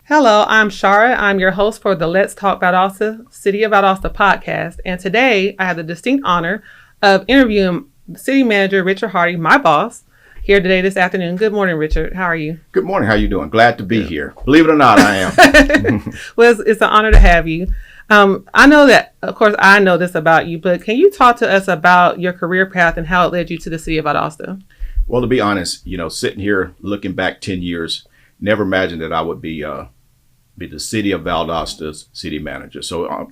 Hello, I'm Shara. I'm your host for the Let's Talk Valdosta, City of Valdosta podcast. And today I have the distinct honor of interviewing City Manager Richard Hardy, my boss, here today this afternoon. Good morning, Richard. How are you? Good morning. How you doing? Glad to be here. Believe it or not, I am. Well, it's an honor to have you. I know that, of course, I know this about you, but can you talk to us about your career path and how it led you to the City of Valdosta? Well, to be honest, sitting here looking back 10 years, never imagined that I would be the City of Valdosta's city manager. So,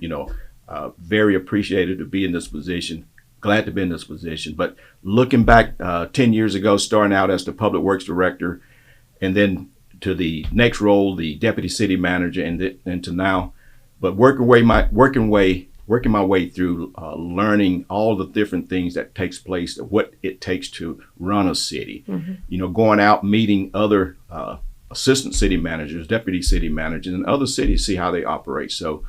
very appreciated to be in this position. Glad to be in this position. But looking back 10 years ago, starting out as the Public Works Director, and then to the next role, the Deputy City Manager, and to now, but working my way through learning all the different things that takes place, what it takes to run a city. Mm-hmm. Going out, meeting other assistant city managers, deputy city managers, and other cities, see how they operate. So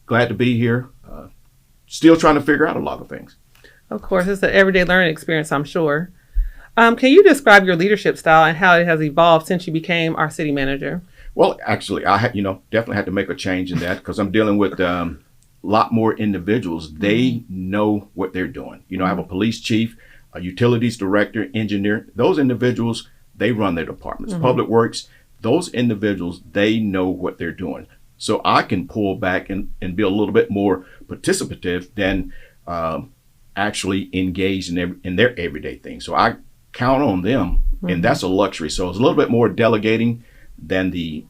glad to be here. Still trying to figure out a lot of things. Of course, it's an everyday learning experience, I'm sure. Can you describe your leadership style and how it has evolved since you became our city manager? Well, actually, I definitely had to make a change in that because I'm dealing with a lot more individuals. They know what they're doing. I have a police chief, a utilities director, engineer. Those individuals, they run their departments. Mm-hmm. Public Works, those individuals, they know what they're doing. So I can pull back and be a little bit more participative than actually engaged in their everyday things. So I count on them, mm-hmm. and that's a luxury. So it's a little bit more delegating than the,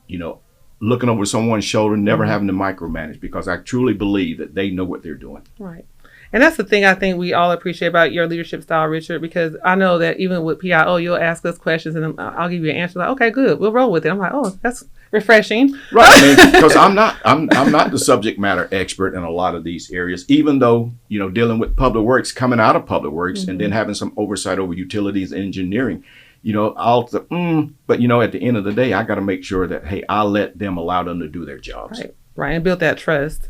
looking over someone's shoulder, never mm-hmm. having to micromanage, because I truly believe that they know what they're doing. Right. And that's the thing I think we all appreciate about your leadership style, Richard, because I know that even with PIO, you'll ask us questions and I'll give you an answer like, okay, good, we'll roll with it. I'm like, oh, that's refreshing. Right. Because I'm not the subject matter expert in a lot of these areas, even though, dealing with Public Works, coming out of Public Works, mm-hmm. and then having some oversight over utilities and engineering, but at the end of the day, I got to make sure that, hey, I allow them to do their jobs. Right. And build that trust.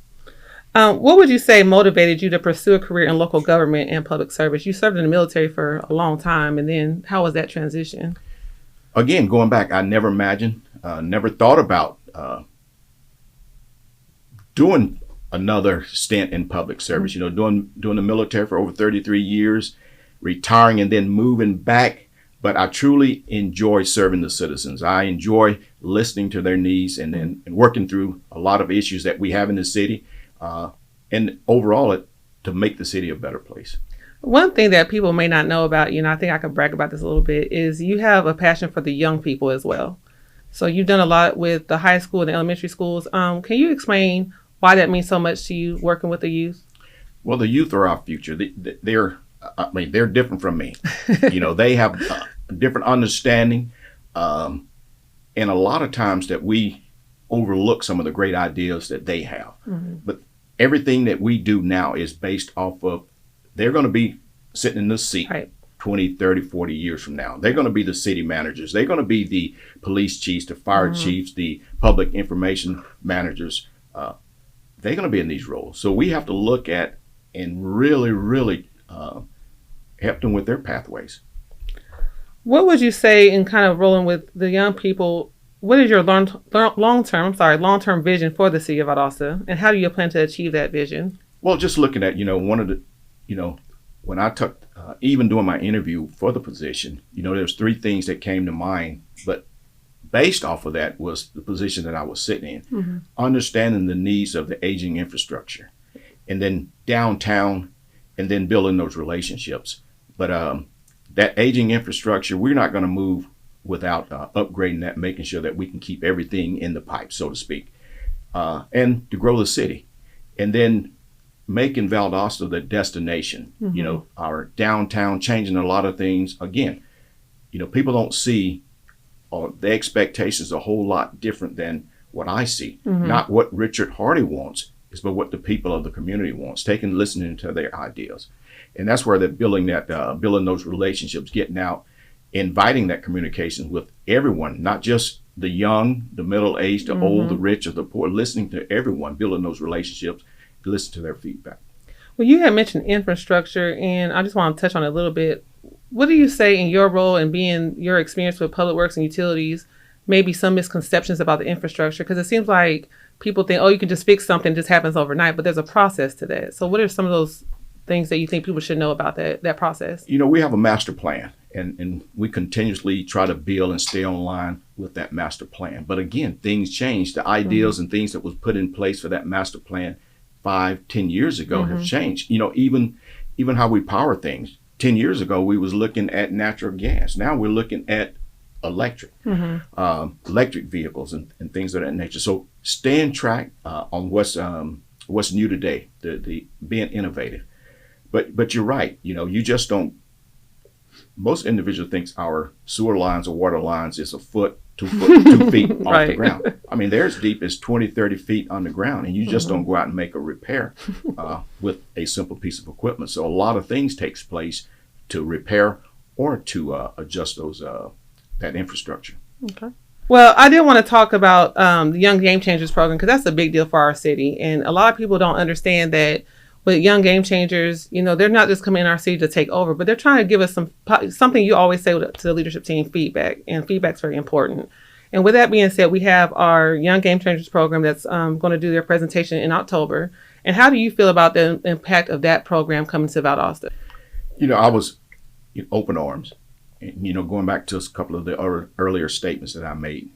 What would you say motivated you to pursue a career in local government and public service? You served in the military for a long time, and then how was that transition? Again, going back, I never imagined, never thought about doing another stint in public service. Mm-hmm. Doing the military for over 33 years, retiring and then moving back. But I truly enjoy serving the citizens. I enjoy listening to their needs and working through a lot of issues that we have in the city. And overall, to make the city a better place. One thing that people may not know about you, and I think I could brag about this a little bit, is you have a passion for the young people as well. So you've done a lot with the high school and the elementary schools. Can you explain why that means so much to you, working with the youth? Well, the youth are our future. They're different from me. They have a different understanding, and a lot of times that we overlook some of the great ideas that they have. Mm-hmm. But everything that we do now is based off of, they're going to be sitting in this seat right. 20, 30, 40 years from now. They're going to be the city managers. They're going to be the police chiefs, the fire mm-hmm. chiefs, the public information managers. They're going to be in these roles. So we have to look at and really, really help them with their pathways. What would you say in kind of rolling with the young people? What is your long-term vision for the City of Valdosta, and how do you plan to achieve that vision? Well, just looking at, one of the, when I took, even doing my interview for the position, there's three things that came to mind, but based off of that was the position that I was sitting in, mm-hmm. understanding the needs of the aging infrastructure, and then downtown, and then building those relationships. But that aging infrastructure, we're not going to move without upgrading that, making sure that we can keep everything in the pipe, so to speak, and to grow the city. And then making Valdosta the destination, mm-hmm. Our downtown, changing a lot of things. Again, people don't see the expectations a whole lot different than what I see. Mm-hmm. Not what Richard Hardy wants, but what the people of the community wants, listening to their ideas. And that's where they're building those relationships, getting out, inviting that communication with everyone, not just the young, the middle-aged, the mm-hmm. old, the rich, or the poor, listening to everyone, building those relationships, listen to their feedback. Well, you had mentioned infrastructure, and I just want to touch on it a little bit. What do you say in your role and being your experience with public works and utilities maybe some misconceptions about the infrastructure? Because it seems like people think, oh, you can just fix something, it just happens overnight, but there's a process to that. So what are some of those things that you think people should know about that process? We have a master plan, and we continuously try to build and stay online with that master plan. But again, things change. The ideas and things that was put in place for that master plan 5-10 years ago have changed. Even how we power things. 10 years ago, we was looking at natural gas. Now we're looking at electric vehicles and things of that nature. So staying track on what's new today, the being innovative. But you're right. You just don't. Most individuals thinks our sewer lines or water lines is a foot, 2 foot, 2 feet off the ground. I mean, they're as deep as 20, 30 feet underground, and you just don't go out and make a repair with a simple piece of equipment. So a lot of things takes place to repair or to adjust those that infrastructure. Okay. Well, I did want to talk about the Young Game Changers program, because that's a big deal for our city, and a lot of people don't understand that. With Young Game Changers, they're not just coming in our city to take over, but they're trying to give us something you always say to the leadership team, feedback, and feedback's very important. And with that being said, we have our Young Game Changers program that's going to do their presentation in October. And how do you feel about the impact of that program coming to Valdosta? I was in open arms, and, going back to a couple of the earlier statements that I made.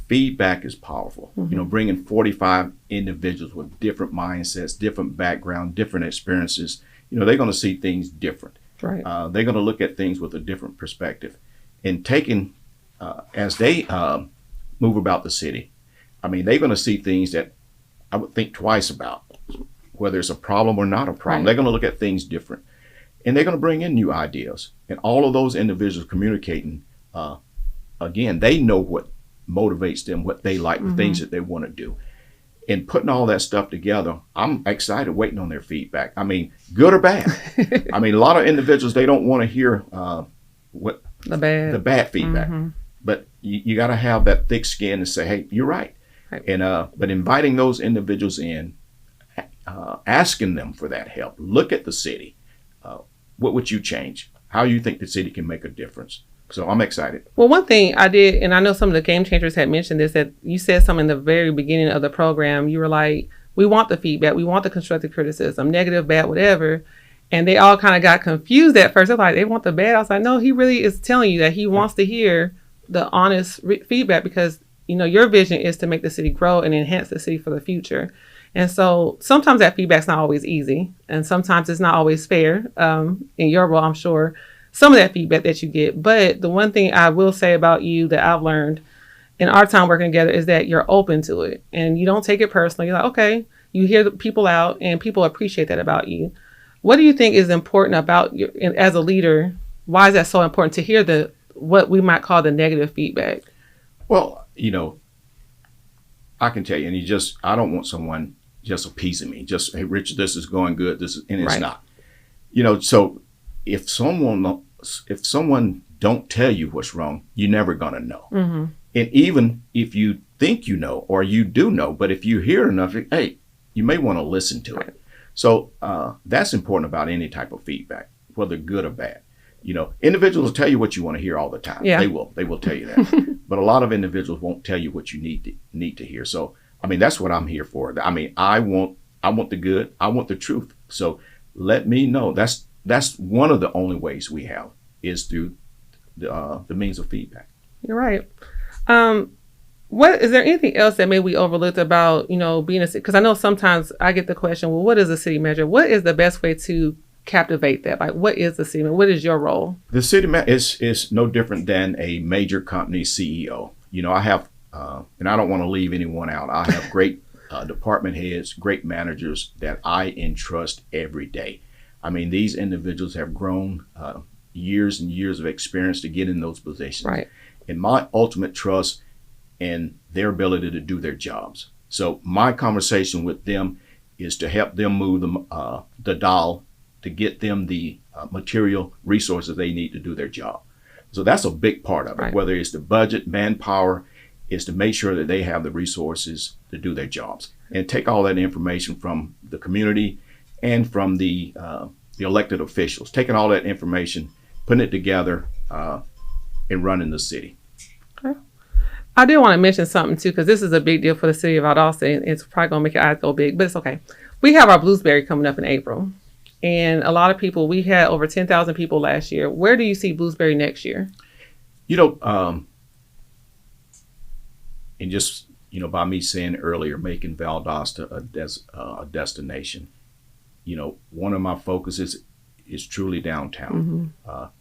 Feedback is powerful. Bringing 45 individuals with different mindsets, different background, different experiences, they're going to see things different. Right. They're going to look at things with a different perspective. And taking, as they move about the city, they're going to see things that I would think twice about, whether it's a problem or not a problem. Right. They're going to look at things different. And they're going to bring in new ideas. And all of those individuals communicating, again, they know what motivates them, what they like, the things that they want to do. And putting all that stuff together, I'm excited waiting on their feedback. Good or bad. A lot of individuals, they don't want to hear what the bad feedback. But you got to have that thick skin and say, hey, you're right. And but inviting those individuals in, asking them for that help. Look at the city. What would you change? How you think the city can make a difference? So I'm excited. Well, one thing I did, and I know some of the Game Changers had mentioned this, that you said something in the very beginning of the program. You were like, we want the feedback. We want the constructive criticism, negative, bad, whatever. And they all kind of got confused at first. They're like, they want the bad. I was like, no, he really is telling you that he wants to hear the honest feedback, because, your vision is to make the city grow and enhance the city for the future. And so sometimes that feedback's not always easy. And sometimes it's not always fair. In your role, I'm sure. Some of that feedback that you get. But the one thing I will say about you that I've learned in our time working together is that you're open to it and you don't take it personally. You're like, okay, you hear the people out and people appreciate that about you. What do you think is important about you as a leader? Why is that so important to hear what we might call the negative feedback? Well, I can tell you, and I don't want someone just appeasing me. Just, hey, Richard, this is going good. And it's not. So if someone don't tell you what's wrong, you're never going to know. And even if you think you know, or you do know, but if you hear enough, hey, you may want to listen to it. So that's important about any type of feedback, whether good or bad. Individuals will tell you what you want to hear all the time. Yeah. They will tell you that. But a lot of individuals won't tell you what you need to hear. So, that's what I'm here for. I want the good. I want the truth. So let me know. That's one of the only ways we have is through the means of feedback. You're right. What is there anything else that maybe we overlooked about, being a city? Because I know sometimes I get the question, well, what is a city manager? What is the best way to captivate that? Like, what is the city manager? What is your role? The city manager is no different than a major company CEO. I have, and I don't want to leave anyone out. I have great department heads, great managers that I entrust every day. These individuals have grown years and years of experience to get in those positions. Right. And my ultimate trust in their ability to do their jobs. So my conversation with them is to help them move the dial to get them the material resources they need to do their job. So that's a big part of it, right. Whether it's the budget, manpower, is to make sure that they have the resources to do their jobs and take all that information from the community and from the elected officials, taking all that information, putting it together, and running the city. Okay. I do want to mention something too, because this is a big deal for the city of Valdosta, and it's probably going to make your eyes go big, but it's okay. We have our Bluesberry coming up in April, and a lot of people, we had over 10,000 people last year. Where do you see Bluesberry next year? You know, and just, you know, by me saying earlier, making Valdosta a destination, you know, one of my focuses is truly downtown.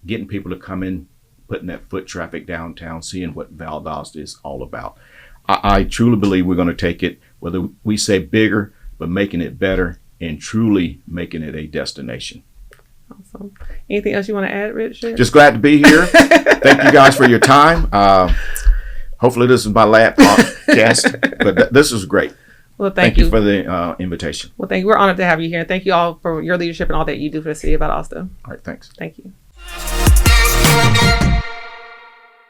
Getting people to come in, putting that foot traffic downtown, seeing what Valdosta is all about. I truly believe we're going to take it, whether we say bigger, but making it better and truly making it a destination. Awesome. Anything else you want to add, Richard? Just glad to be here. Thank you guys for your time. Hopefully this is my last podcast, but this is great. Well, thank you for the invitation. Well, thank you. We're honored to have you here. And thank you all for your leadership and all that you do for the city of Valdosta. All right, thanks. Thank you.